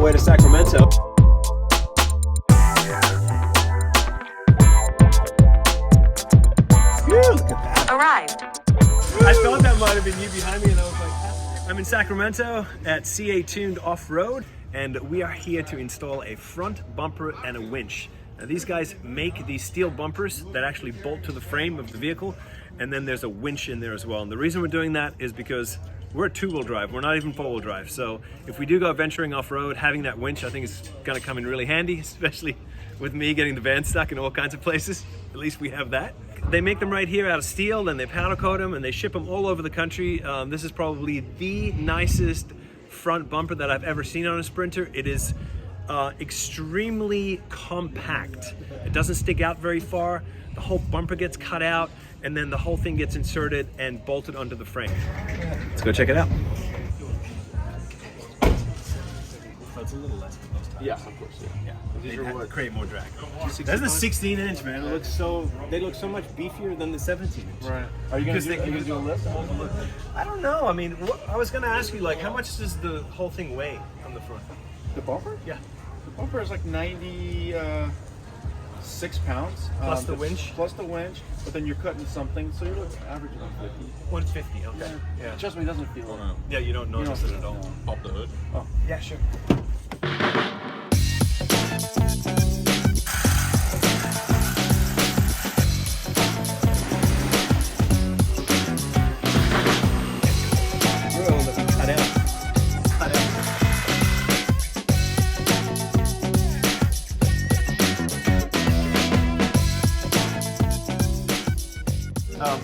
way to Sacramento. Phew, look at that. Arrived. I thought that might have been you behind me, and I was like, ah. I'm in Sacramento at CA-tuned Off-Road, and we are here to install a front bumper and a winch. Now, these guys make these steel bumpers that actually bolt to the frame of the vehicle, and then there's a winch in there as well. And the reason we're doing that is because we're a two-wheel drive, we're not even four-wheel drive. So if we do go venturing off-road, having that winch I think is gonna come in really handy, especially with me getting the van stuck in all kinds of places. At least we have that. They make them right here out of steel, and they powder coat them, and they ship them all over the country. This is probably the nicest front bumper that I've ever seen on a Sprinter. It is extremely compact. It doesn't stick out very far. The whole bumper gets cut out, and then the whole thing gets inserted and bolted onto the frame. Let's go check it out. That's a little less than those tires. Yeah, of course. Yeah. They create more drag. That's the 16-inch, man. It looks so. They look so much beefier than the 17-inch. Right. Are you gonna do a lift? I don't know. I mean, I was gonna ask you, like, how much does the whole thing weigh on the front? The bumper? Yeah. The bumper is like 96 pounds. Plus the winch? Plus the winch, but then you're cutting something, so you're looking average about 50. 150, okay. Yeah. Trust me, it doesn't feel it. Yeah, you don't notice it at all. No. Pop the hood. Oh. Yeah, sure.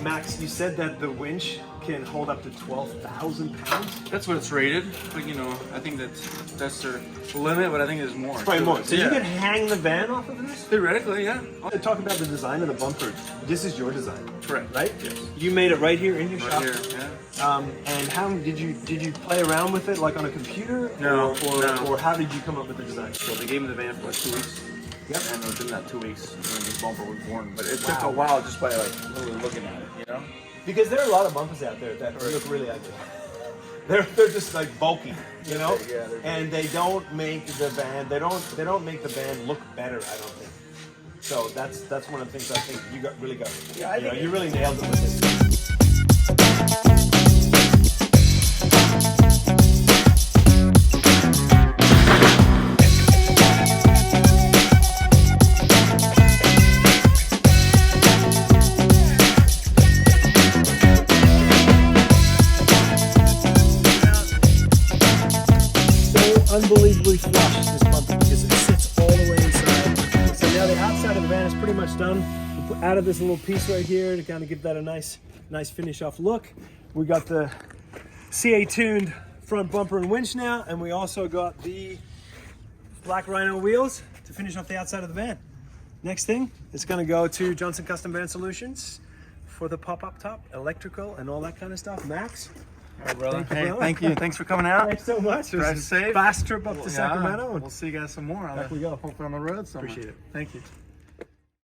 Max, you said that the winch can hold up to 12,000 pounds? That's what it's rated, but you know, I think that's their limit, but I think there's more. Probably more. So yeah. you could hang the van off of this? Theoretically, yeah. Talk about the design of the bumper. This is your design. Correct. Right? Yes. You made it right here in your shop? Right here, yeah. And how did you play around with it, like on a computer? No, Or how did you come up with the design? So they gave me the van for like 2 weeks. Yep. And within that 2 weeks, this bumper was born. But it took a while just by like literally looking at it, you know? Because there are a lot of bumpers out there that look really ugly. They're just like bulky, you know, Yeah, and they don't make the van. They don't make the van look better. I don't think. So that's one of the things I think you really got. Yeah, you really nailed it with this. Unbelievably flush, this bumper, because it sits all the way inside. So now the outside of the van is pretty much done. We put out of this little piece right here to kind of give that a nice finish off look. We got the CA-tuned front bumper and winch now, and we also got the Black Rhino wheels to finish off the outside of the van. Next thing, it's going to go to Johnson Custom Van Solutions for the pop-up top, electrical, and all that kind of stuff. Max? All right, brother. Thank you. Thanks for coming out. Thanks so much. It was Drive a safe. fast trip up to Sacramento. We'll see you guys some more. Back we go. Hopefully on the road somewhere. Appreciate it. Thank you.